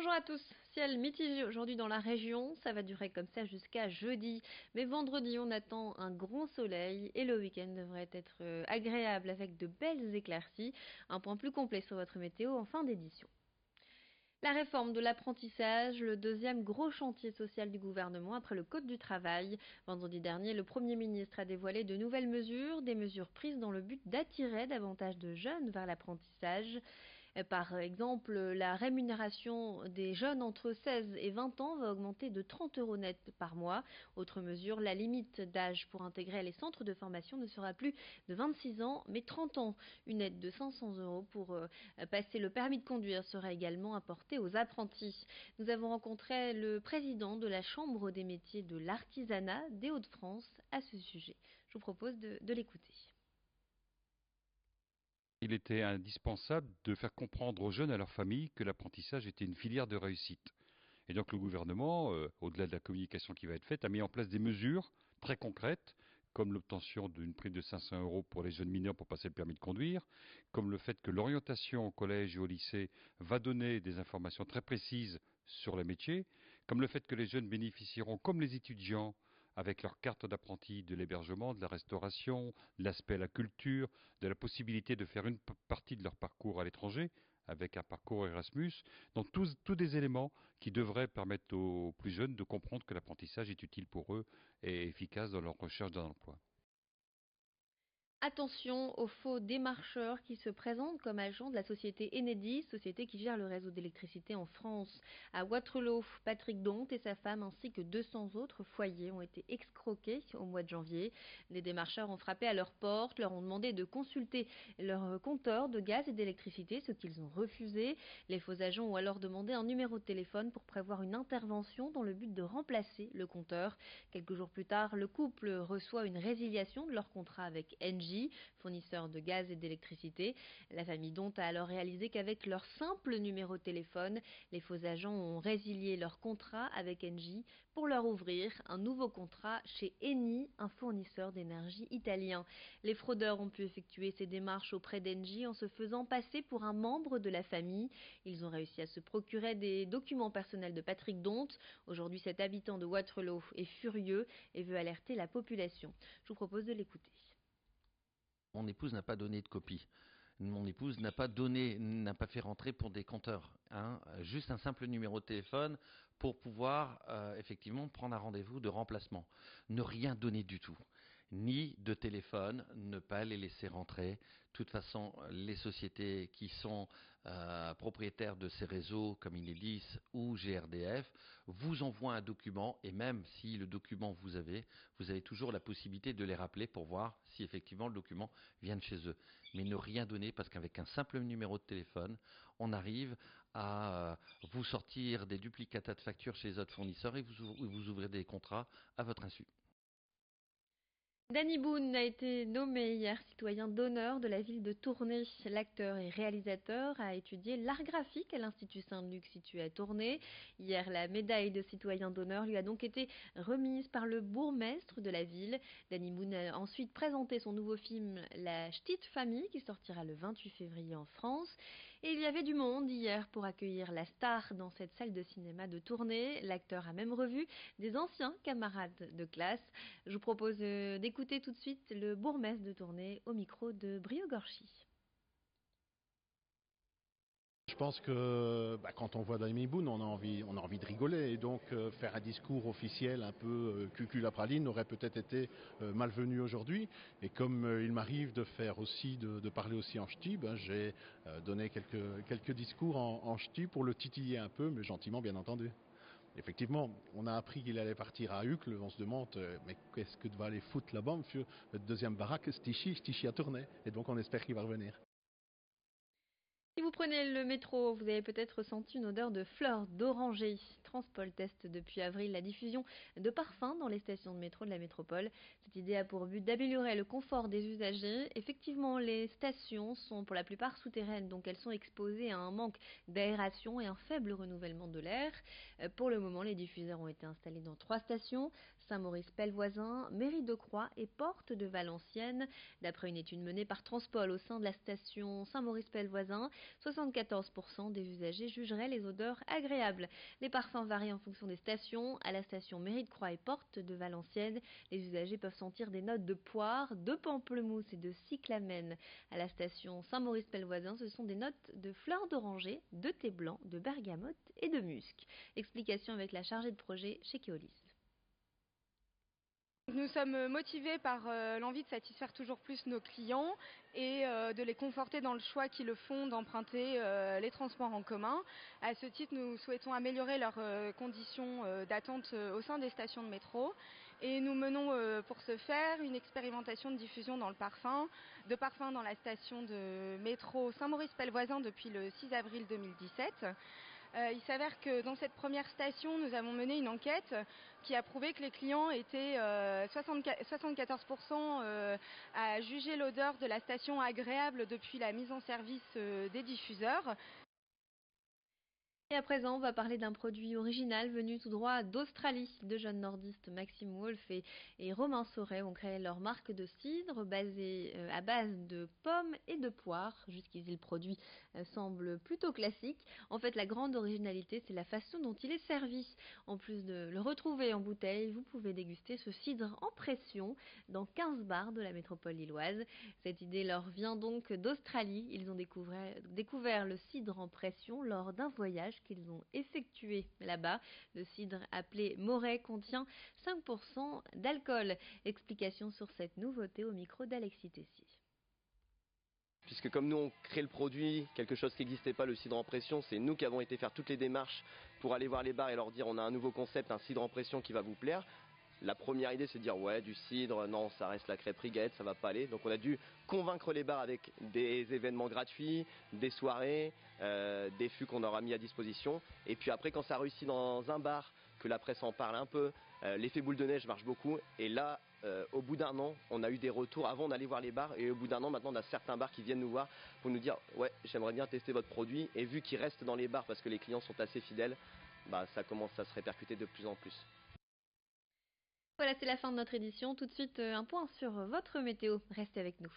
Bonjour à tous. Ciel mitigé aujourd'hui dans la région, ça va durer comme ça jusqu'à jeudi. Mais vendredi, on attend un grand soleil et le week-end devrait être agréable avec de belles éclaircies. Un point plus complet sur votre météo en fin d'édition. La réforme de l'apprentissage, le deuxième gros chantier social du gouvernement après le Code du travail. Vendredi dernier, le Premier ministre a dévoilé de nouvelles mesures, des mesures prises dans le but d'attirer davantage de jeunes vers l'apprentissage. Par exemple, la rémunération des jeunes entre 16 et 20 ans va augmenter de 30 euros net par mois. Autre mesure, la limite d'âge pour intégrer les centres de formation ne sera plus de 26 ans mais 30 ans. Une aide de 500 euros pour passer le permis de conduire sera également apportée aux apprentis. Nous avons rencontré le président de la Chambre des métiers de l'artisanat des Hauts-de-France à ce sujet. Je vous propose de l'écouter. Il était indispensable de faire comprendre aux jeunes et à leurs familles que l'apprentissage était une filière de réussite. Et donc le gouvernement, au-delà de la communication qui va être faite, a mis en place des mesures très concrètes, comme l'obtention d'une prime de 500 euros pour les jeunes mineurs pour passer le permis de conduire, comme le fait que l'orientation au collège et au lycée va donner des informations très précises sur les métiers, comme le fait que les jeunes bénéficieront, comme les étudiants, avec leur carte d'apprenti, de l'hébergement, de la restauration, de l'aspect à la culture, de la possibilité de faire une partie de leur parcours à l'étranger, avec un parcours Erasmus, donc tous des éléments qui devraient permettre aux plus jeunes de comprendre que l'apprentissage est utile pour eux et efficace dans leur recherche d'un emploi. Attention aux faux démarcheurs qui se présentent comme agents de la société Enedis, société qui gère le réseau d'électricité en France. À Waterloo, Patrick Donte et sa femme ainsi que 200 autres foyers ont été escroqués au mois de janvier. Les démarcheurs ont frappé à leur porte, leur ont demandé de consulter leur compteur de gaz et d'électricité, ce qu'ils ont refusé. Les faux agents ont alors demandé un numéro de téléphone pour prévoir une intervention dans le but de remplacer le compteur. Quelques jours plus tard, le couple reçoit une résiliation de leur contrat avec Engie, fournisseur de gaz et d'électricité. La famille Donte a alors réalisé qu'avec leur simple numéro de téléphone, les faux agents ont résilié leur contrat avec Engie pour leur ouvrir un nouveau contrat chez Eni, un fournisseur d'énergie italien. Les fraudeurs ont pu effectuer ces démarches auprès d'Engie en se faisant passer pour un membre de la famille. Ils ont réussi à se procurer des documents personnels de Patrick Donte. Aujourd'hui, cet habitant de Waterloo est furieux et veut alerter la population. Je vous propose de l'écouter. Mon épouse n'a pas donné de copie. Mon épouse n'a pas fait rentrer pour des compteurs. Juste un simple numéro de téléphone pour pouvoir effectivement prendre un rendez-vous de remplacement. Ne rien donner du tout. Ni de téléphone, ne pas les laisser rentrer. De toute façon, les sociétés qui sont propriétaires de ces réseaux comme Enedis ou GRDF vous envoient un document et même si le document vous avez toujours la possibilité de les rappeler pour voir si effectivement le document vient de chez eux. Mais ne rien donner parce qu'avec un simple numéro de téléphone, on arrive à vous sortir des duplicata de factures chez les autres fournisseurs et vous ouvrez des contrats à votre insu. Danny Boone a été nommé hier citoyen d'honneur de la ville de Tournai. L'acteur et réalisateur a étudié l'art graphique à l'Institut Saint-Luc situé à Tournai. Hier, la médaille de citoyen d'honneur lui a donc été remise par le bourgmestre de la ville. Danny Boone a ensuite présenté son nouveau film La Petite Famille qui sortira le 28 février en France. Et il y avait du monde hier pour accueillir la star dans cette salle de cinéma de Tournai. L'acteur a même revu des anciens camarades de classe. Je vous propose d'écouter tout de suite le bourgmestre de Tournai au micro de Brio Gorchi. Je pense que quand on voit Danny Boone, on a envie de rigoler. Et donc faire un discours officiel un peu cucul-à-praline aurait peut-être été malvenu aujourd'hui. Et comme il m'arrive de faire aussi, de parler aussi en ch'ti, j'ai donné quelques discours en ch'ti pour le titiller un peu, mais gentiment bien entendu. Effectivement, on a appris qu'il allait partir à Uccle. On se demande, mais qu'est-ce que va aller foutre là-bas, monsieur? Le deuxième baraque, Stichy à Tournai. Et donc on espère qu'il va revenir. Si vous prenez le métro, vous avez peut-être ressenti une odeur de fleurs d'oranger. Transpol teste depuis avril la diffusion de parfums dans les stations de métro de la métropole. Cette idée a pour but d'améliorer le confort des usagers. Effectivement, les stations sont pour la plupart souterraines, donc elles sont exposées à un manque d'aération et un faible renouvellement de l'air. Pour le moment, les diffuseurs ont été installés dans 3 stations, Saint-Maurice-Pelvoisin, Mairie-de-Croix et Porte de Valenciennes. D'après une étude menée par Transpol au sein de la station Saint-Maurice-Pelvoisin, 74% des usagers jugeraient les odeurs agréables. Les parfums varient en fonction des stations. À la station Mairie-de-Croix et Porte de Valenciennes, les usagers peuvent sentir des notes de poire, de pamplemousse et de cyclamène. À la station Saint-Maurice-Pelvoisin, ce sont des notes de fleurs d'oranger, de thé blanc, de bergamote et de musc. Explication avec la chargée de projet chez Keolis. Nous sommes motivés par l'envie de satisfaire toujours plus nos clients et de les conforter dans le choix qu'ils le font d'emprunter les transports en commun. À ce titre, nous souhaitons améliorer leurs conditions d'attente au sein des stations de métro. Et nous menons pour ce faire une expérimentation de diffusion dans le parfum, dans la station de métro Saint-Maurice-Pelvoisin depuis le 6 avril 2017. Il s'avère que dans cette première station, nous avons mené une enquête qui a prouvé que les clients étaient 74% à juger l'odeur de la station agréable depuis la mise en service des diffuseurs. Et à présent, on va parler d'un produit original venu tout droit d'Australie. Deux jeunes nordistes, Maxime Wolf et Romain Sauret, ont créé leur marque de cidre à base de pommes et de poires. Jusqu'ici, le produit semble plutôt classique. En fait, la grande originalité, c'est la façon dont il est servi. En plus de le retrouver en bouteille, vous pouvez déguster ce cidre en pression dans 15 bars de la métropole lilloise. Cette idée leur vient donc d'Australie. Ils ont découvert le cidre en pression lors d'un voyage qu'ils ont effectué là-bas. Le cidre appelé Moret contient 5% d'alcool. Explication sur cette nouveauté au micro d'Alexis Tessier. Puisque comme nous on crée le produit, quelque chose qui n'existait pas, le cidre en pression, c'est nous qui avons été faire toutes les démarches pour aller voir les bars et leur dire on a un nouveau concept, un cidre en pression qui va vous plaire. La première idée c'est de dire ouais du cidre, non ça reste la crêperie Gaët, ça va pas aller. Donc on a dû convaincre les bars avec des événements gratuits, des soirées, des fûts qu'on aura mis à disposition. Et puis après quand ça réussit dans un bar, que la presse en parle un peu, l'effet boule de neige marche beaucoup. Et là au bout d'un an on a eu des retours, avant on allait voir les bars et au bout d'un an maintenant on a certains bars qui viennent nous voir pour nous dire ouais j'aimerais bien tester votre produit. Et vu qu'il reste dans les bars parce que les clients sont assez fidèles, bah, ça commence à se répercuter de plus en plus. Voilà, c'est la fin de notre édition. Tout de suite, un point sur votre météo. Restez avec nous.